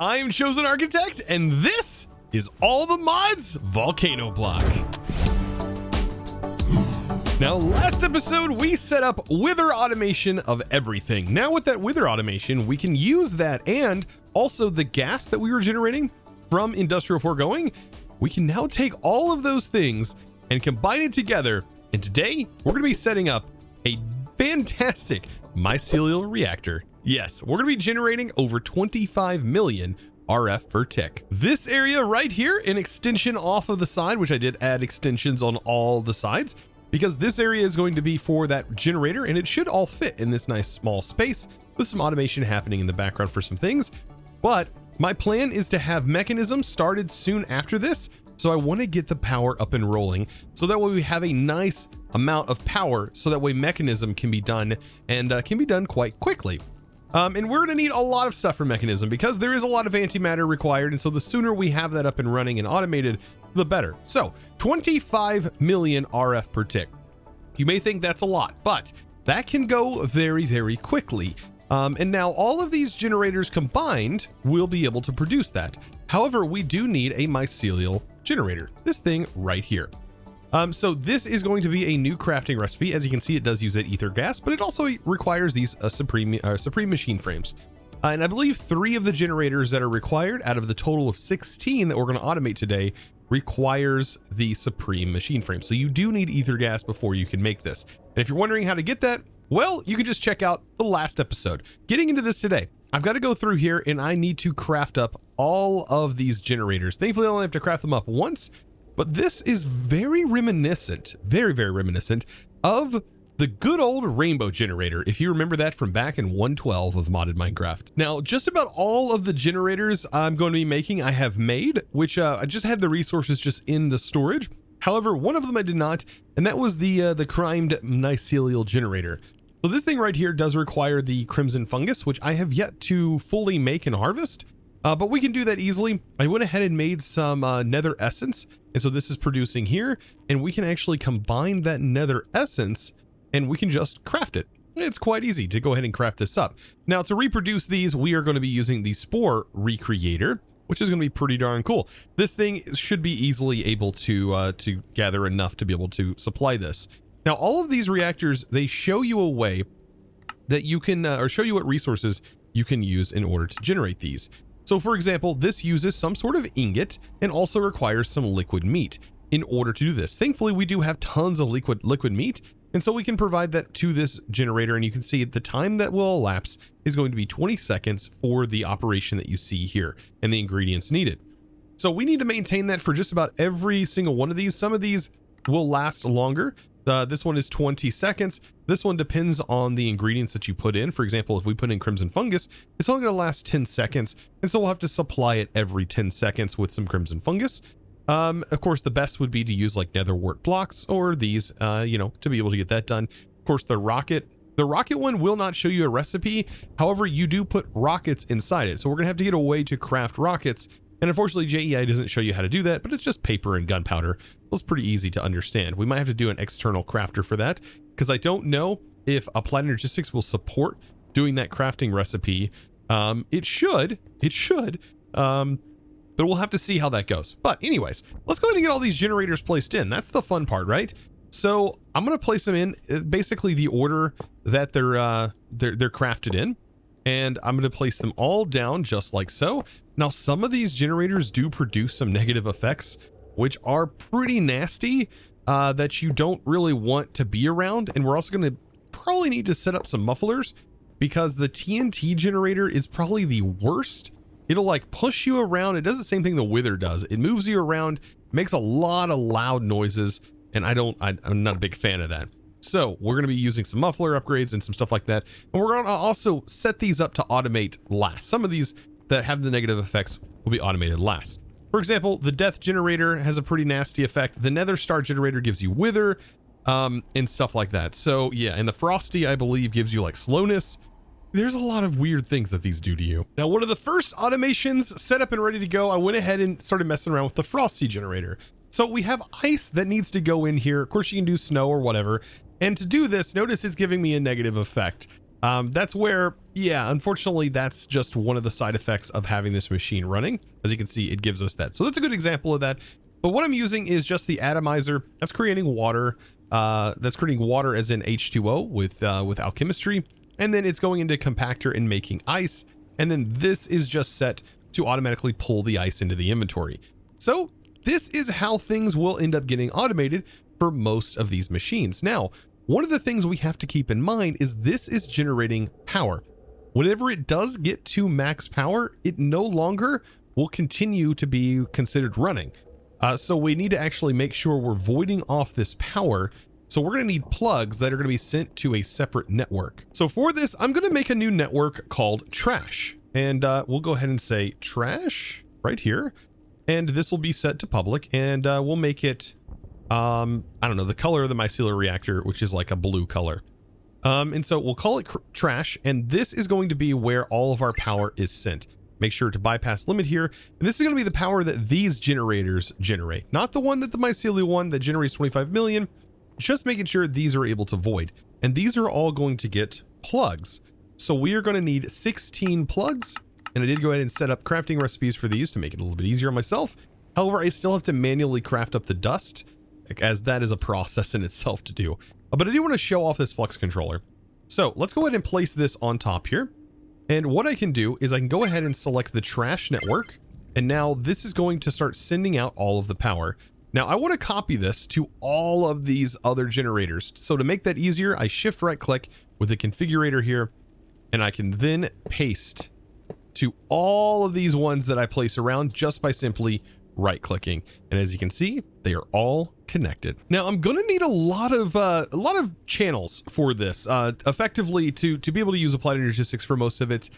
I'm ChosenArchitect, and this is all the mods Volcano Block. Now, last episode, we set up wither automation of everything. Now with that wither automation, we can use that and also the gas that we were generating from industrial foregoing. We can now take all of those things and combine it together. And today we're going to be setting up a fantastic mycelial reactor. Yes, we're going to be generating over 25 million RF per tick. This area right here, an extension off of the side, which I did add extensions on all the sides, because this area is going to be for that generator, and it should all fit in this nice small space with some automation happening in the background for some things. But my plan is to have mechanisms started soon after this, so I want to get the power up and rolling, so that way we have a nice amount of power, so that way mechanism can be done, and can be done quite quickly. And we're going to need a lot of stuff for mechanism, because there is a lot of antimatter required, and so the sooner we have that up and running and automated, the better. So 25 million RF per tick. You may think that's a lot, but that can go very, very quickly. And now all of these generators combined will be able to produce that. However, we do need a mycelial generator, this thing right here. So this is going to be a new crafting recipe. As you can see, it does use that ether gas, but it also requires these supreme machine frames. And I believe 3 of the generators that are required out of the total of 16 that we're going to automate today requires the supreme machine frame. So you do need ether gas before you can make this. And if you're wondering how to get that, well, you can just check out the last episode. Getting into this today, I've got to go through here and I need to craft up all of these generators. Thankfully, I only have to craft them up once, but this is very reminiscent, very, very reminiscent of the good old rainbow generator, if you remember that from back in 1.12 of modded Minecraft. Now, just about all of the generators I'm going to be making, I have made, which I just had the resources just in the storage. However, one of them I did not, and that was the crimed mycelial generator. So this thing right here does require the crimson fungus, which I have yet to fully make and harvest, but we can do that easily. I went ahead and made some nether essence, and so this is producing here, and we can actually combine that nether essence and we can just craft it. It's quite easy to go ahead and craft this up. Now, to reproduce these, we are going to be using the Spore recreator, which is going to be pretty darn cool. This thing should be easily able to gather enough to be able to supply this. Now, all of these reactors, they show you a way that you can, or show you what resources you can use in order to generate these. So for example, this uses some sort of ingot and also requires some liquid meat in order to do this. Thankfully, we do have tons of liquid meat, and so we can provide that to this generator, and you can see the time that will elapse is going to be 20 seconds for the operation that you see here and the ingredients needed. So we need to maintain that for just about every single one of these. Some of these will last longer. This one is 20 seconds. This one depends on the ingredients that you put in. For example, if we put in crimson fungus, it's only going to last 10 seconds. And so we'll have to supply it every 10 seconds with some crimson fungus. Of course, the best would be to use like nether wart blocks or these, you know, to be able to get that done. Of course, the rocket one will not show you a recipe. However, you do put rockets inside it. So we're going to have to get a way to craft rockets. And unfortunately, JEI doesn't show you how to do that, but it's just paper and gunpowder. Well, it's pretty easy to understand. We might have to do an external crafter for that, because I don't know if Applied Energistics will support doing that crafting recipe. It should, but we'll have to see how that goes. But anyways, let's go ahead and get all these generators placed in. That's the fun part, right? So I'm going to place them in basically the order that they're crafted in. And I'm going to place them all down just like so. Now, some of these generators do produce some negative effects, which are pretty nasty, that you don't really want to be around. And we're also going to probably need to set up some mufflers, because the TNT generator is probably the worst. It'll like push you around. It does the same thing the wither does. It moves you around, makes a lot of loud noises, and I'm not a big fan of that. So we're going to be using some muffler upgrades and some stuff like that. And we're going to also set these up to automate last. Some of these that have the negative effects will be automated last. For example, the death generator has a pretty nasty effect. The nether star generator gives you wither, and stuff like that. So yeah, and the Frosty, I believe, gives you like slowness. There's a lot of weird things that these do to you. Now, one of the first automations set up and ready to go, I went ahead and started messing around with the Frosty generator. So we have ice that needs to go in here. Of course, you can do snow or whatever. And to do this, notice it's giving me a negative effect. That's where, yeah, unfortunately, that's just one of the side effects of having this machine running. As you can see, it gives us that. So that's a good example of that. But what I'm using is just the atomizer. That's creating water. That's creating water as in H2O with alchemistry. And then it's going into compactor and making ice. And then this is just set to automatically pull the ice into the inventory. So this is how things will end up getting automated for most of these machines. Now, one of the things we have to keep in mind is this is generating power. Whenever it does get to max power, it no longer will continue to be considered running. So we need to actually make sure we're voiding off this power. So we're going to need plugs that are going to be sent to a separate network. So for this, I'm going to make a new network called trash. And we'll go ahead and say trash right here. And this will be set to public. And we'll make it, I don't know, the color of the Mycelial Reactor, which is like a blue color. And so we'll call it trash. And this is going to be where all of our power is sent. Make sure to bypass limit here. And this is going to be the power that these generators generate. Not the one that the Mycelial one that generates 25 million. Just making sure these are able to void. And these are all going to get plugs. So we are going to need 16 plugs. And I did go ahead and set up crafting recipes for these to make it a little bit easier on myself. However, I still have to manually craft up the dust, as that is a process in itself to do. But I do want to show off this flux controller. So let's go ahead and place this on top here. And what I can do is I can go ahead and select the trash network. And now this is going to start sending out all of the power. Now I want to copy this to all of these other generators. So to make that easier, I shift right click with the configurator here, and I can then paste to all of these ones that I place around just by simply right clicking. And as you can see, they are all connected. Now I'm going to need a lot of channels for this, effectively to be able to use applied energistics for most of it.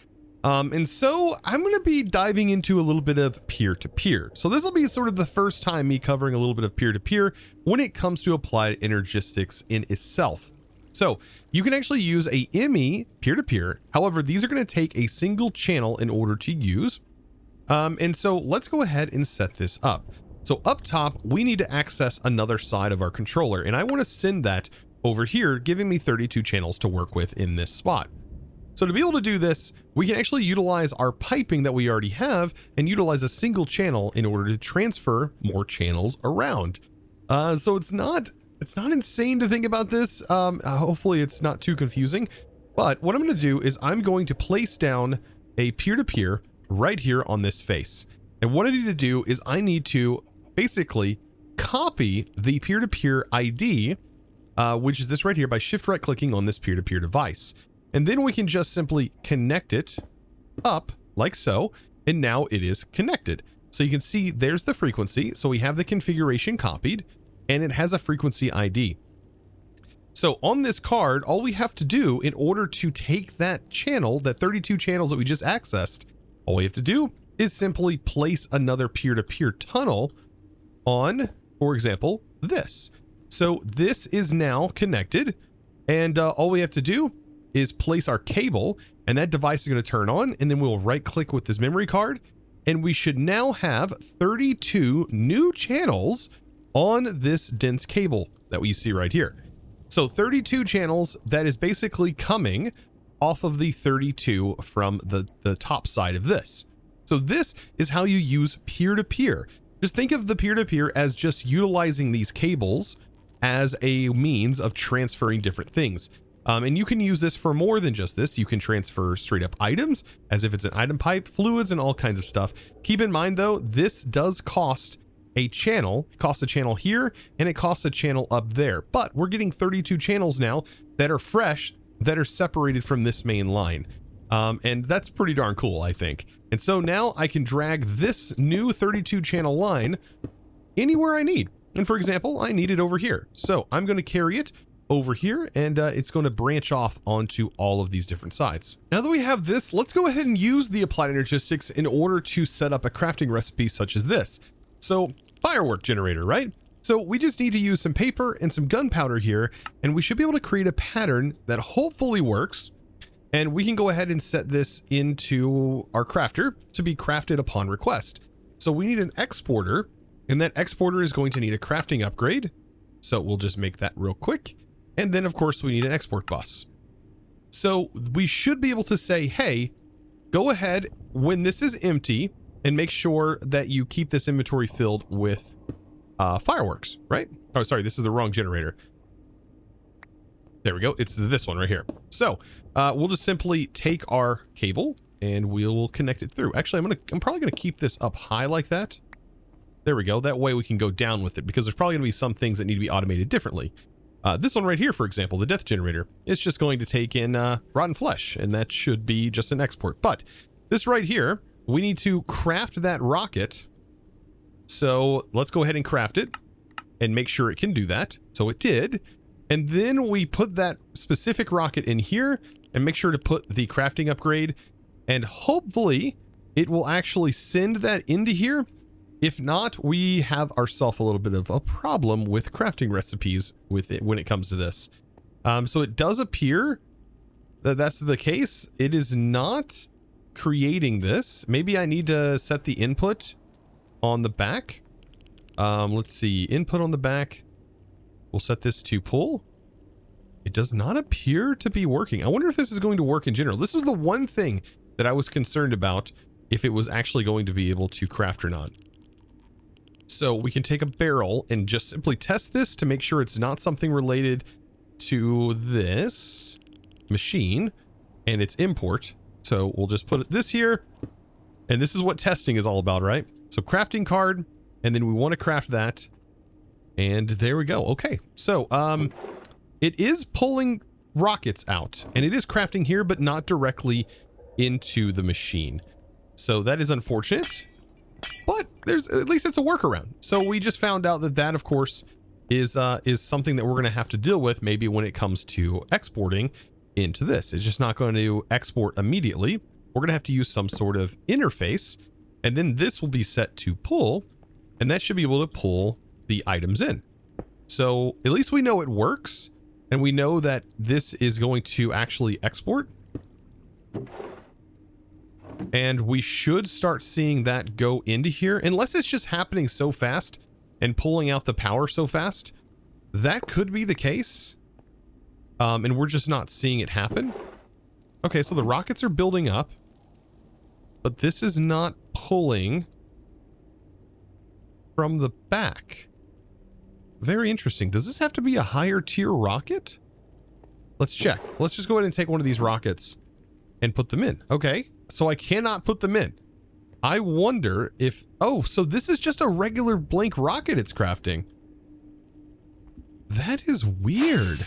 And so I'm going to be diving into a little bit of peer-to-peer. So this will be sort of the first time me covering a little bit of peer-to-peer when it comes to applied energistics in itself. So you can actually use a ME peer-to-peer. However, these are going to take a single channel in order to use. And so let's go ahead and set this up. So up top, we need to access another side of our controller, and I want to send that over here, giving me 32 channels to work with in this spot. So to be able to do this, we can actually utilize our piping that we already have and utilize a single channel in order to transfer more channels around. So it's not insane to think about this. Hopefully it's not too confusing, but what I'm going to do is I'm going to place down a peer-to-peer right here on this face. And what I need to do is I need to basically copy the peer-to-peer ID, which is this right here, by shift right clicking on this peer-to-peer device. And then we can just simply connect it up like so. And now it is connected. So you can see there's the frequency. So we have the configuration copied and it has a frequency ID. So on this card, all we have to do in order to take that channel, that 32 channels that we just accessed, all we have to do is simply place another peer-to-peer tunnel on, for example, this. So this is now connected, and all we have to do is place our cable, and that device is going to turn on, and then we'll right click with this memory card, and we should now have 32 new channels on this dense cable that we see right here. So 32 channels, that is basically coming off of the 32 from the top side of this. So this is how you use peer-to-peer. Just think of the peer-to-peer as just utilizing these cables as a means of transferring different things. And you can use this for more than just this. You can transfer straight up items as if it's an item pipe, fluids, and all kinds of stuff. Keep in mind though, this does cost a channel. It costs a channel here and it costs a channel up there. But we're getting 32 channels now that are fresh, that are separated from this main line. And that's pretty darn cool, I think. And so now I can drag this new 32 channel line anywhere I need. And for example, I need it over here. So I'm going to carry it over here and it's going to branch off onto all of these different sides. Now that we have this, let's go ahead and use the applied energistics in order to set up a crafting recipe such as this. So firework generator, right? So we just need to use some paper and some gunpowder here, and we should be able to create a pattern that hopefully works. And we can go ahead and set this into our crafter to be crafted upon request. So we need an exporter, and that exporter is going to need a crafting upgrade. So we'll just make that real quick. And then of course we need an export bus. So we should be able to say, hey, go ahead when this is empty and make sure that you keep this inventory filled with fireworks, right? Oh, sorry, this is the wrong generator. There we go. It's this one right here. So we'll just simply take our cable and we'll connect it through. Actually, I'm probably gonna keep this up high like that. There we go. That way we can go down with it, because there's probably gonna be some things that need to be automated differently. This one right here, for example, the death generator, it's just going to take in rotten flesh, and that should be just an export. But this right here, we need to craft that rocket. So let's go ahead and craft it and make sure it can do that. So it did. And then we put that specific rocket in here and make sure to put the crafting upgrade, and hopefully it will actually send that into here. If not, we have ourselves a little bit of a problem with crafting recipes with it when it comes to this. So it does appear that that's the case. It is not creating this. Maybe I need to set the input on the back. Let's see, input on the back. We'll set this to pull. It does not appear to be working. I wonder if this is going to work in general. This was the one thing that I was concerned about, if it was actually going to be able to craft or not. So we can take a barrel and just simply test this to make sure it's not something related to this machine and its import. So we'll just put this here, and this is what testing is all about, right? So crafting card, and then we want to craft that, and there we go. Okay, so it is pulling rockets out, and it is crafting here, but not directly into the machine. So that is unfortunate. But there's, at least it's a workaround. So we just found out that that, of course, is something that we're going to have to deal with maybe when it comes to exporting into this. It's just not going to export immediately. We're going to have to use some sort of interface, and then this will be set to pull, and that should be able to pull the items in. So at least we know it works, and we know that this is going to actually export. And we should start seeing that go into here, unless it's just happening so fast and pulling out the power so fast. That could be the case. And we're just not seeing it happen. Okay, so the rockets are building up, but this is not pulling from the back. Very interesting. Does this have to be a higher tier rocket? Let's check. Let's just go ahead and take one of these rockets and put them in. Okay. So I cannot put them in. I wonder if... Oh, so this is just a regular blank rocket it's crafting. That is weird.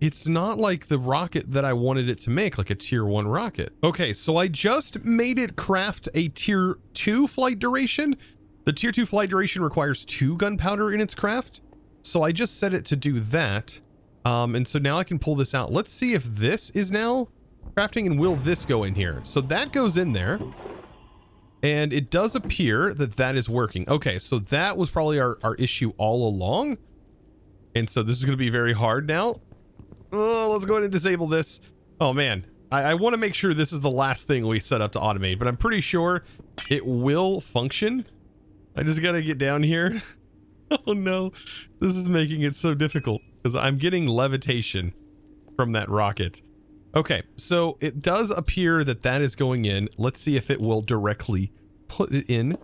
It's not like the rocket that I wanted it to make, like a tier 1 rocket. Okay, so I just made it craft a tier 2 flight duration. The tier 2 flight duration requires 2 gunpowder in its craft. So I just set it to do that. And so now I can pull this out. Let's see if this is now crafting, and will this go in here? So that goes in there, and it does appear that that is working. Okay, so that was probably our issue all along, and so this is going to be very hard now. Oh, let's go ahead and disable this. Oh man, I want to make sure this is the last thing we set up to automate, but I'm pretty sure it will function. I just got to get down here. Oh no, this is making it so difficult because I'm getting levitation from that rocket. Okay, so it does appear that that is going in. Let's see if it will directly put it in,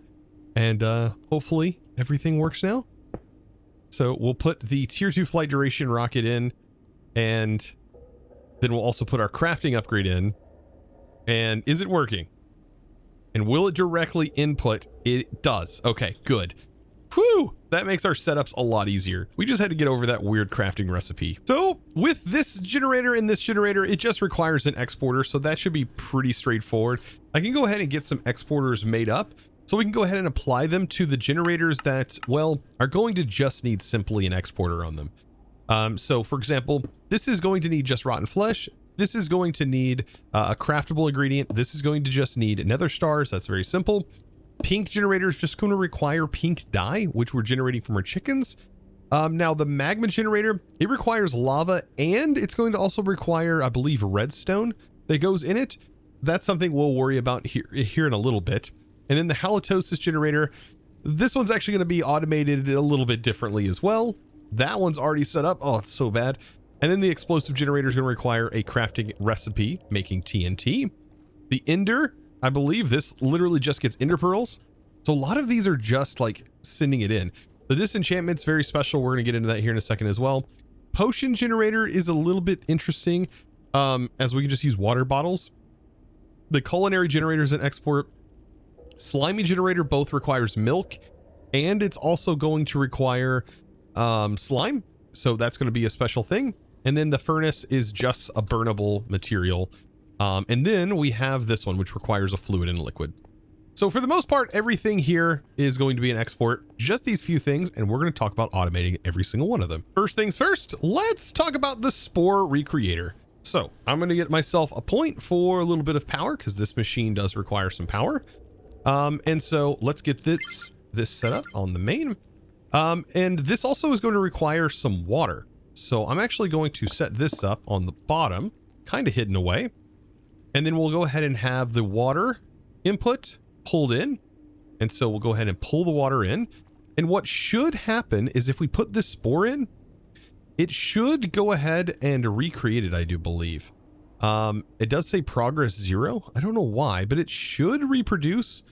and hopefully everything works now. So we'll put the tier 2 flight duration rocket in, and then we'll also put our crafting upgrade in. And is it working? And will it directly input? It does. Okay, good. Whew, that makes our setups a lot easier. We just had to get over that weird crafting recipe. So with this generator and this generator, it just requires an exporter, so that should be pretty straightforward. I can go ahead and get some exporters made up, so we can go ahead and apply them to the generators that, well, are going to just need simply an exporter on them. So for example, this is going to need just rotten flesh. This is going to need a craftable ingredient. This is going to just need nether stars. That's very simple. Pink generator is just going to require pink dye, which we're generating from our chickens. Now the magma generator, it requires lava, and it's going to also require, I believe, redstone that goes in it. That's something we'll worry about here in a little bit. And then the halitosis generator, this one's actually going to be automated a little bit differently as well. That one's already set up. Oh, it's so bad. And then the explosive generator is going to require a crafting recipe making TNT. The ender, I believe this literally just gets ender pearls. So a lot of these are just like sending it in. The disenchantment's very special. We're going to get into that here in a second as well. Potion generator is a little bit interesting, as we can just use water bottles. The culinary generator is an export. Slimy generator both requires milk, and it's also going to require slime. So that's going to be a special thing. And then the furnace is just a burnable material. And then we have this one, which requires a fluid and a liquid. So for the most part, everything here is going to be an export, just these few things, and we're going to talk about automating every single one of them. First things first, let's talk about the Spore recreator. So I'm going to get myself a point for a little bit of power because this machine does require some power. And so let's get this set up on the main. And this also is going to require some water. So I'm actually going to set this up on the bottom, kind of hidden away. And then we'll go ahead and have the water input pulled in. And so we'll go ahead and pull the water in. And what should happen is if we put this spore in, it should go ahead and recreate it, I do believe. It does say progress 0. I don't know why, but it should reproduce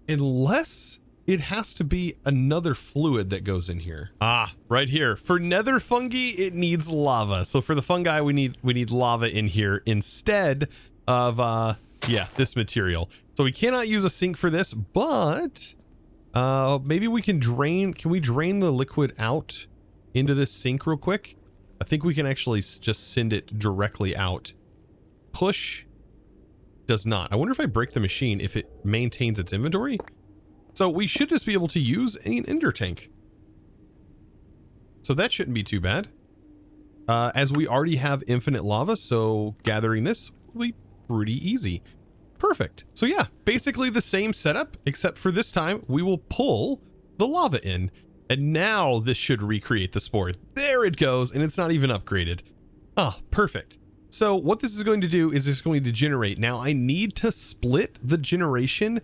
unless it has to be another fluid that goes in here. Ah, right here. For nether fungi, it needs lava. So for the fungi, we need lava in here instead of yeah, this material. So we cannot use a sink for this, but maybe we can drain. Can we drain the liquid out into this sink real quick? I think we can actually just send it directly out. Push does not. I wonder if I break the machine if it maintains its inventory. So we should just be able to use an ender tank. So that shouldn't be too bad. As we already have infinite lava, so gathering this will be pretty easy. Perfect. So yeah, basically the same setup, except for this time we will pull the lava in. And now this should recreate the spore. There it goes, and it's not even upgraded. Ah, perfect. So what this is going to do is it's going to generate. Now I need to split the generation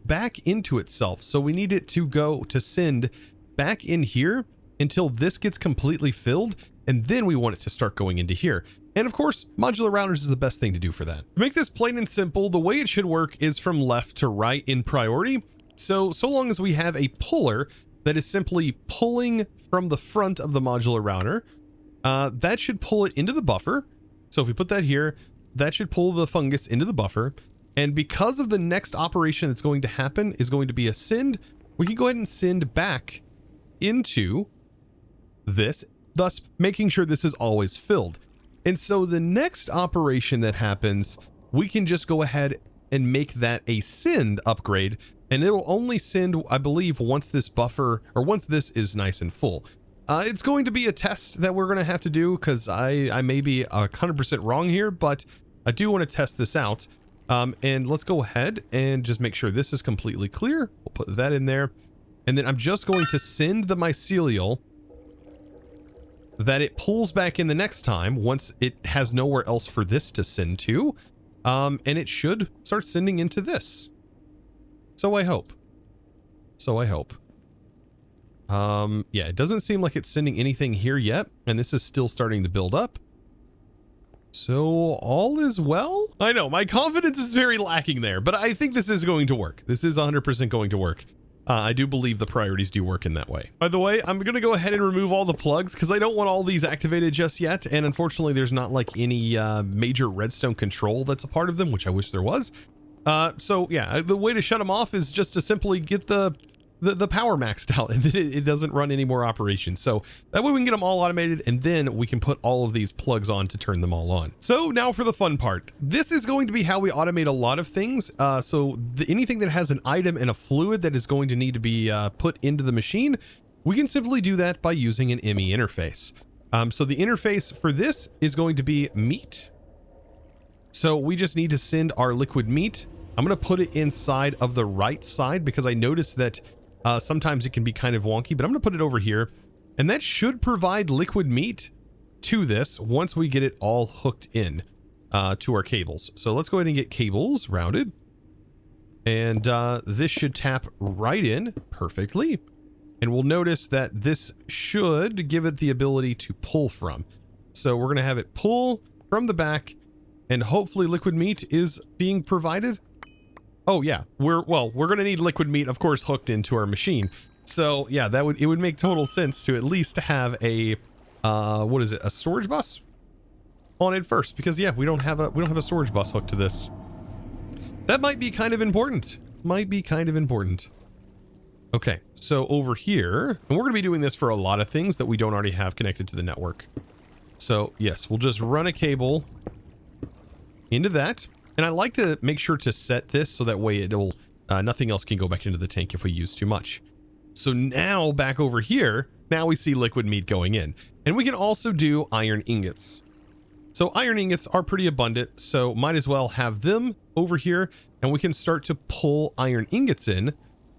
back into itself. So we need it to go to send back in here until this gets completely filled. And then we want it to start going into here. And of course, modular routers is the best thing to do for that. To make this plain and simple, the way it should work is from left to right in priority. So long as we have a puller that is simply pulling from the front of the modular router, that should pull it into the buffer. So if we put that here, that should pull the fungus into the buffer. And because of the next operation that's going to happen is going to be a send, we can go ahead and send back into this, thus making sure this is always filled. And so the next operation that happens, we can just go ahead and make that a send upgrade, and it'll only send, I believe, once this buffer, or once this is nice and full. It's going to be a test that we're going to have to do because I may be 100% wrong here, but I do want to test this out. And let's go ahead and just make sure this is completely clear. We'll put that in there. And then I'm just going to send the mycelial that it pulls back in the next time once it has nowhere else for this to send to. And it should start sending into this. So I hope. Yeah, it doesn't seem like it's sending anything here yet. And this is still starting to build up. So all is well. I know my confidence is very lacking there, but I think this is going to work. This is 100% going to work. I do believe the priorities do work in that way. By the way, I'm going to go ahead and remove all the plugs because I don't want all these activated just yet. And unfortunately, there's not like any major redstone control that's a part of them, which I wish there was. So yeah, the way to shut them off is just to simply get the power maxed out, and then it doesn't run any more operations. So that way we can get them all automated, and then we can put all of these plugs on to turn them all on. So now for the fun part. This is going to be how we automate a lot of things. So anything that has an item and a fluid that is going to need to be put into the machine, we can simply do that by using an ME interface. So the interface for this is going to be meat. So we just need to send our liquid meat. I'm going to put it inside of the right side because I noticed that sometimes it can be kind of wonky, but I'm going to put it over here, and that should provide liquid meat to this once we get it all hooked in to our cables. So let's go ahead and get cables routed, and this should tap right in perfectly, and we'll notice that this should give it the ability to pull from. So we're going to have it pull from the back, and hopefully liquid meat is being provided. Oh yeah, we're going to need liquid meat, of course, hooked into our machine. So yeah, it would make total sense to at least have a what is it, a storage bus on it first, because yeah, we don't have a storage bus hooked to this. That might be kind of important. Okay, so over here, and we're going to be doing this for a lot of things that we don't already have connected to the network. So yes, we'll just run a cable into that. And I like to make sure to set this so that way it'll, nothing else can go back into the tank if we use too much. So now back over here, now we see liquid meat going in. And we can also do iron ingots. So iron ingots are pretty abundant, so might as well have them over here, and we can start to pull iron ingots in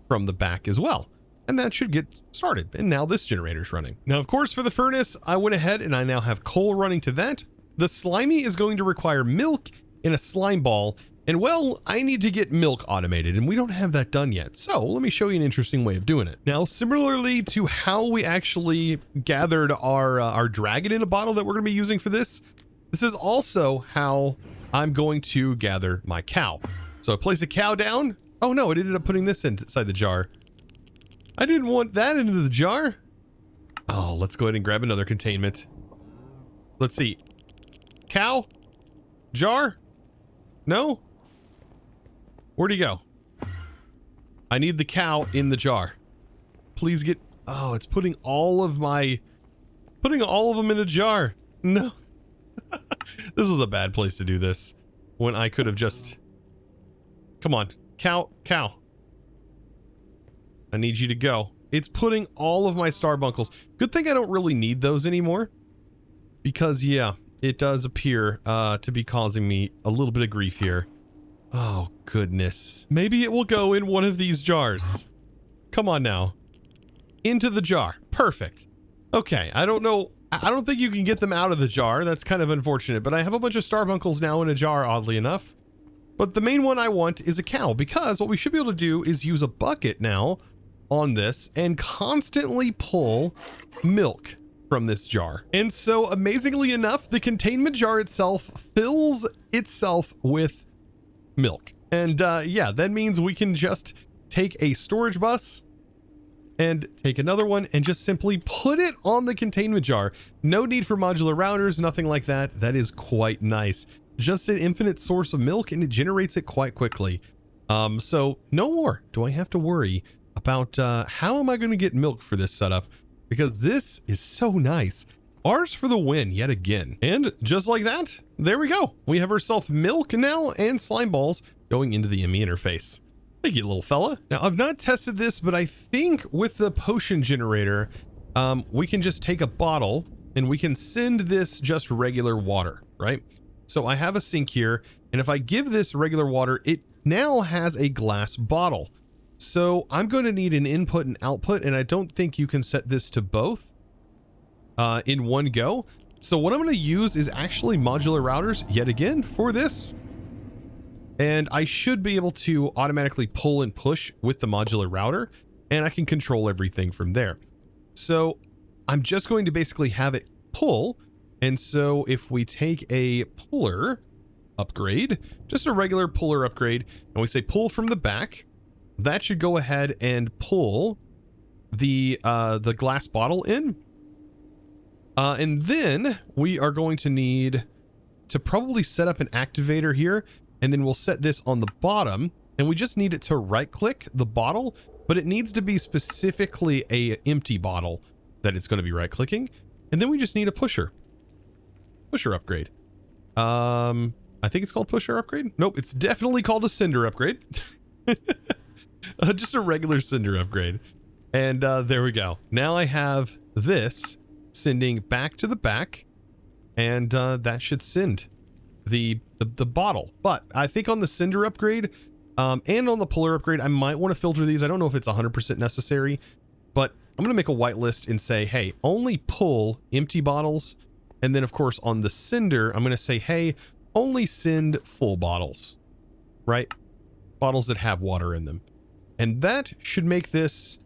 from the back as well. And that should get started. And now this generator's running. Now, of course, for the furnace, I went ahead and I now have coal running to that. The slimy is going to require milk in a slime ball. And well, I need to get milk automated, and we don't have that done yet. So let me show you an interesting way of doing it. Now, similarly to how we actually gathered our dragon in a bottle that we're going to be using for this, this is also how I'm going to gather my cow. So I place a cow down. Oh no, it ended up putting this inside the jar. I didn't want that into the jar. Oh, let's go ahead and grab another containment. Let's see. Cow? Jar? No? Where'd he go? I need the cow in the jar. Please get... Oh, it's putting all of my... Putting all of them in a jar. No. This was a bad place to do this. When I could have just... Come on. Cow. I need you to go. It's putting all of my starbunkles. Good thing I don't really need those anymore. Because, yeah, it does appear to be causing me a little bit of grief here. Oh, goodness. Maybe it will go in one of these jars. Come on now. Into the jar. Perfect. Okay, I don't know. I don't think you can get them out of the jar. That's kind of unfortunate. But I have a bunch of starbunkles now in a jar, oddly enough. But the main one I want is a cow, because what we should be able to do is use a bucket now on this and constantly pull milk from this jar. And so amazingly enough, the containment jar itself fills itself with milk. And yeah, that means we can just take a storage bus and take another one and just simply put it on the containment jar. No need for modular routers, nothing like that. That is quite nice. Just an infinite source of milk, and it generates it quite quickly. So no more do I have to worry about how am I going to get milk for this setup, because this is so nice. Ours for the win yet again. And just like that, there we go. We have ourselves milk now and slime balls going into the ME interface. Thank you, little fella. Now, I've not tested this, but I think with the potion generator, we can just take a bottle and we can send this just regular water, right? So I have a sink here, and if I give this regular water, it now has a glass bottle. So I'm going to need an input and output, and I don't think you can set this to both in one go. So what I'm going to use is actually modular routers yet again for this. And I should be able to automatically pull and push with the modular router, and I can control everything from there. So I'm just going to basically have it pull. And so if we take a puller upgrade, just a regular puller upgrade, and we say pull from the back, that should go ahead and pull the glass bottle in. And then we are going to need to probably set up an activator here, and then we'll set this on the bottom, and we just need it to right click the bottle, but it needs to be specifically a empty bottle that it's going to be right clicking. And then we just need a pusher upgrade. I think it's called pusher upgrade. Nope, it's definitely called a cinder upgrade. Just a regular cinder upgrade. And there we go. Now I have this sending back to the back, and that should send the bottle. But I think on the cinder upgrade and on the puller upgrade, I might want to filter these. I don't know if it's 100% necessary, but I'm going to make a whitelist and say, hey, only pull empty bottles. And then, of course, on the cinder, I'm going to say, hey, only send full bottles, right? Bottles that have water in them. And that should make this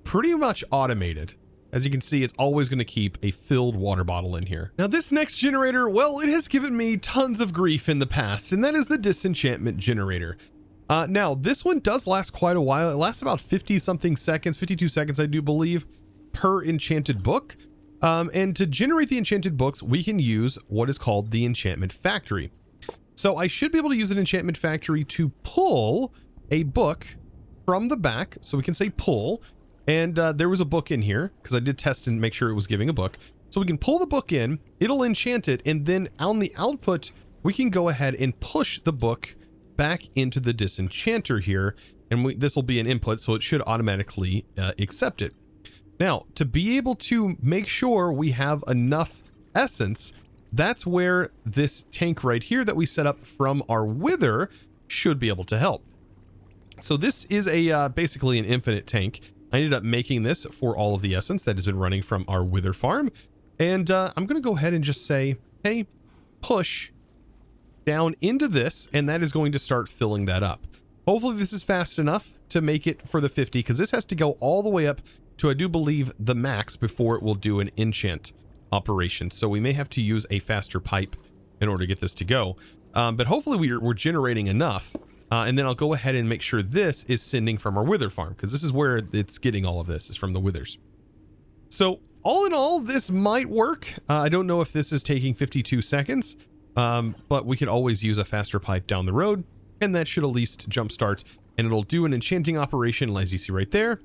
pretty much automated. As you can see, it's always going to keep a filled water bottle in here. Now this next generator, well, it has given me tons of grief in the past, and that is the Disenchantment generator. Now this one does last quite a while. It lasts about 50 something seconds, 52 seconds, I do believe, per enchanted book. And to generate the enchanted books, we can use what is called the enchantment factory. So I should be able to use an enchantment factory to pull a book from the back. So we can say pull, and there was a book in here because I did test and make sure it was giving a book. So we can pull the book in, it'll enchant it, and then on the output, we can go ahead and push the book back into the disenchanter here, and this will be an input, so it should automatically accept it. Now, to be able to make sure we have enough essence, that's where this tank right here that we set up from our wither should be able to help. So this is a basically an infinite tank. I ended up making this for all of the essence that has been running from our wither farm. And I'm going to go ahead and just say, hey, push down into this, and that is going to start filling that up. Hopefully this is fast enough to make it for the 50, because this has to go all the way up to, I do believe, the max before it will do an enchant operation. So we may have to use a faster pipe in order to get this to go. But hopefully we're generating enough. And then I'll go ahead and make sure this is sending from our wither farm, because this is where it's getting all of this, is from the withers. So all in all, this might work. I don't know if this is taking 52 seconds, but we could always use a faster pipe down the road, and that should at least jumpstart, and it'll do an enchanting operation, as you see right there.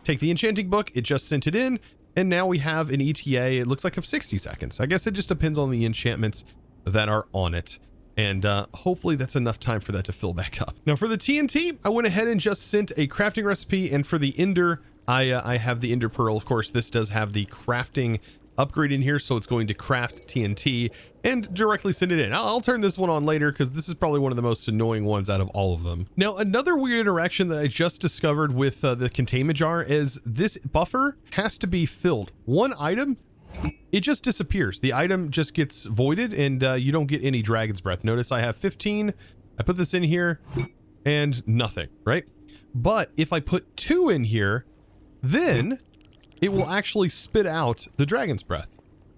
Take the enchanting book, it just sent it in, and now we have an ETA, it looks like, of 60 seconds. I guess it just depends on the enchantments that are on it. And hopefully that's enough time for that to fill back up. Now for the TNT, I went ahead and just sent a crafting recipe, and for the ender, I have the ender pearl. Of course, this does have the crafting upgrade in here, so it's going to craft TNT and directly send it in. I'll turn this one on later because this is probably one of the most annoying ones out of all of them. Now, another weird interaction that I just discovered with the containment jar is this buffer has to be filled. One item, it just disappears. The item just gets voided, and you don't get any dragon's breath. Notice I have 15. I put this in here and nothing, right? But if I put 2 in here, then it will actually spit out the dragon's breath.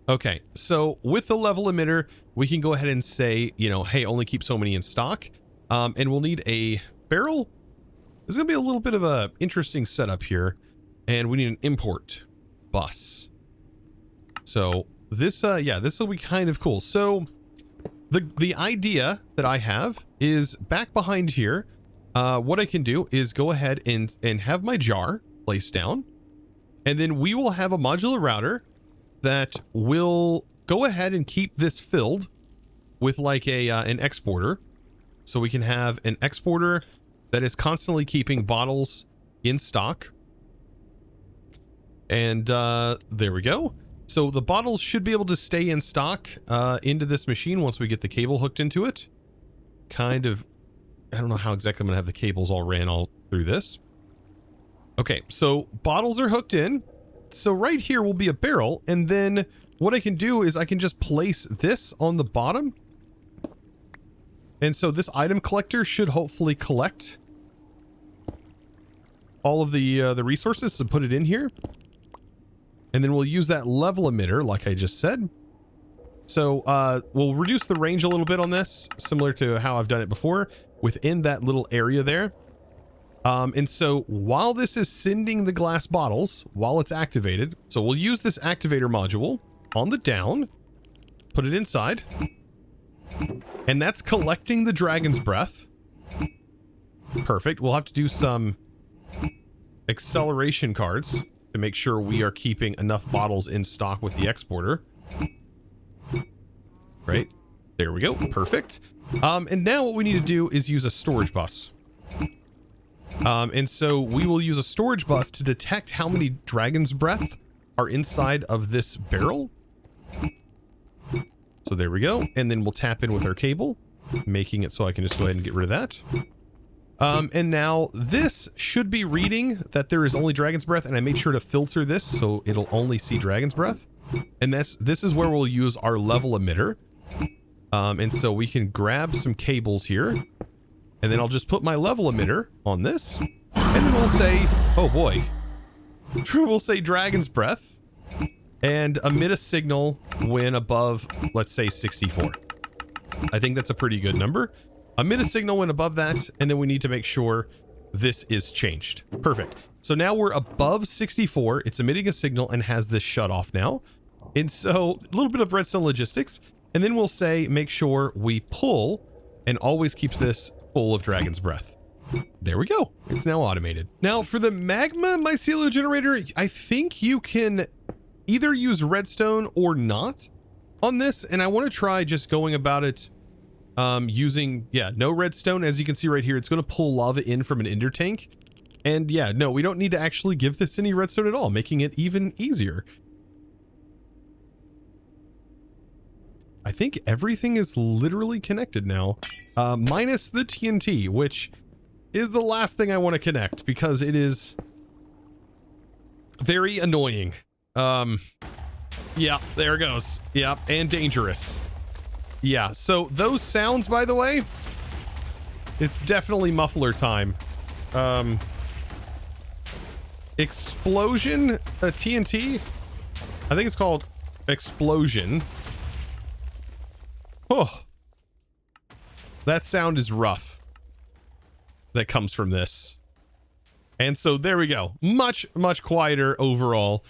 Okay, so with the level emitter, we can go ahead and say, you know, hey, only keep so many in stock. And we'll need a barrel. There's gonna be a little bit of a interesting setup here, and we need an import bus. So this, yeah, this will be kind of cool. So the idea that I have is back behind here. What I can do is go ahead and have my jar placed down, and then we will have a modular router that will go ahead and keep this filled with like an exporter. So we can have an exporter that is constantly keeping bottles in stock. And there we go. So the bottles should be able to stay in stock into this machine once we get the cable hooked into it. Kind of, I don't know how exactly I'm gonna have the cables all ran all through this. Okay, so bottles are hooked in. So right here will be a barrel, and then what I can do is I can just place this on the bottom. And so this item collector should hopefully collect all of the resources to put it in here. And then we'll use that level emitter, like I just said. So we'll reduce the range a little bit on this, similar to how I've done it before, within that little area there. And so while this is sending the glass bottles, while it's activated, so we'll use this activator module on the down, put it inside, and that's collecting the dragon's breath. Perfect. We'll have to do some acceleration cards to make sure we are keeping enough bottles in stock with the exporter. Right. There we go. Perfect. And now what we need to do is use a storage bus. And so we will use a storage bus to detect how many dragon's breath are inside of this barrel. So there we go. And then we'll tap in with our cable, making it so I can just go ahead and get rid of that. And now this should be reading that there is only dragon's breath, and I made sure to filter this so it'll only see dragon's breath. And this is where we'll use our level emitter. And so we can grab some cables here. And then I'll just put my level emitter on this, and then we'll say, oh boy, we'll say dragon's breath, and emit a signal when above, let's say 64. I think that's a pretty good number. Emit a signal when above that, and then we need to make sure this is changed. Perfect. So now we're above 64. It's emitting a signal and has this shut off now. And so a little bit of redstone logistics, and then we'll say make sure we pull and always keeps this full of dragon's breath. There we go. It's now automated. Now for the magma mycelial generator, I think you can either use redstone or not on this, and I want to try just going about it using, yeah, no redstone. As you can see right here, it's going to pull lava in from an ender tank. And yeah, no, we don't need to actually give this any redstone at all, making it even easier. I think everything is literally connected now, minus the TNT, which is the last thing I want to connect because it is very annoying. Yeah, there it goes. Yeah, and dangerous. Yeah, so those sounds, by the way, it's definitely muffler time. Explosion, TNT. I think it's called explosion. Oh, that sound is rough that comes from this. And so there we go. Much, much quieter overall.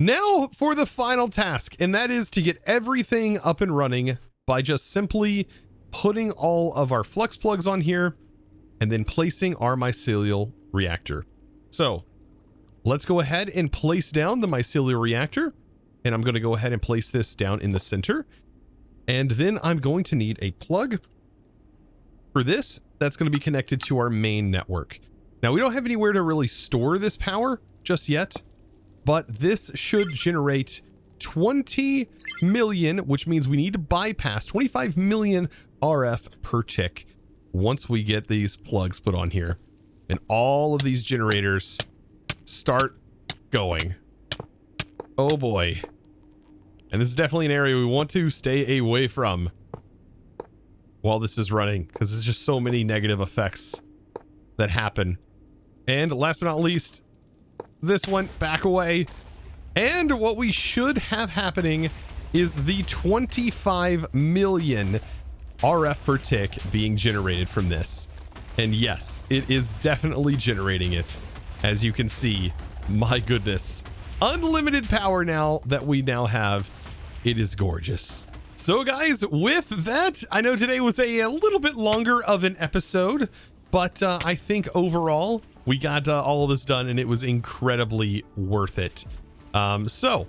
Now for the final task, and that is to get everything up and running by just simply putting all of our flux plugs on here and then placing our mycelial reactor. So let's go ahead and place down the mycelial reactor, and I'm going to go ahead and place this down in the center. And then I'm going to need a plug for this that's going to be connected to our main network. Now, we don't have anywhere to really store this power just yet, but this should generate 20 million, which means we need to bypass 25 million RF per tick once we get these plugs put on here. And all of these generators start going. Oh boy. And this is definitely an area we want to stay away from while this is running, because there's just so many negative effects that happen. And last but not least, this one, back away. And what we should have happening is the 25 million RF per tick being generated from this. And yes, it is definitely generating it. As you can see, my goodness, unlimited power now that we now have. It is gorgeous. So guys, with that, I know today was a little bit longer of an episode, but I think overall we got all of this done and it was incredibly worth it. So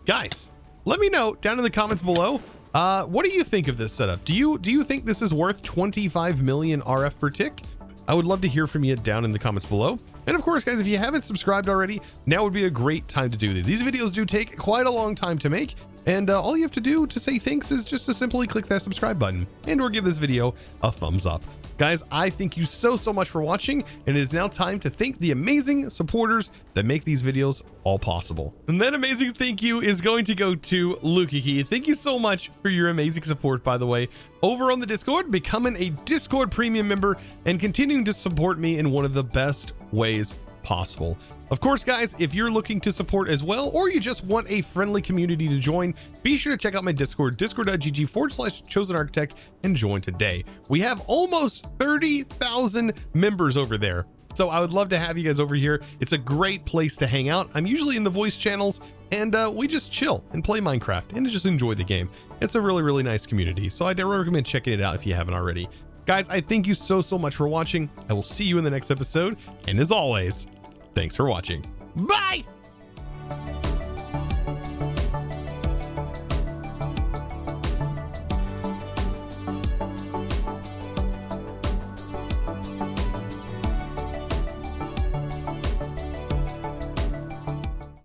guys, let me know down in the comments below, what do you think of this setup? Do you think this is worth 25 million RF per tick? I would love to hear from you down in the comments below. And of course, guys, if you haven't subscribed already, now would be a great time to do this. These videos do take quite a long time to make, and all you have to do to say thanks is just to simply click that subscribe button and or give this video a thumbs up. Guys, I thank you so much for watching, and it is now time to thank the amazing supporters that make these videos all possible. And that amazing thank you is going to go to Lukiki. Thank you so much for your amazing support, by the way, over on the Discord, becoming a Discord premium member and continuing to support me in one of the best ways possible. Of course, guys, if you're looking to support as well, or you just want a friendly community to join, be sure to check out my Discord, discord.gg/ChosenArchitect, and join today. We have almost 30,000 members over there, so I would love to have you guys over here. It's a great place to hang out. I'm usually in the voice channels, and we just chill and play Minecraft and just enjoy the game. It's a really nice community, so I recommend checking it out if you haven't already. Guys, I thank you so much for watching. I will see you in the next episode, and as always, thanks for watching. Bye!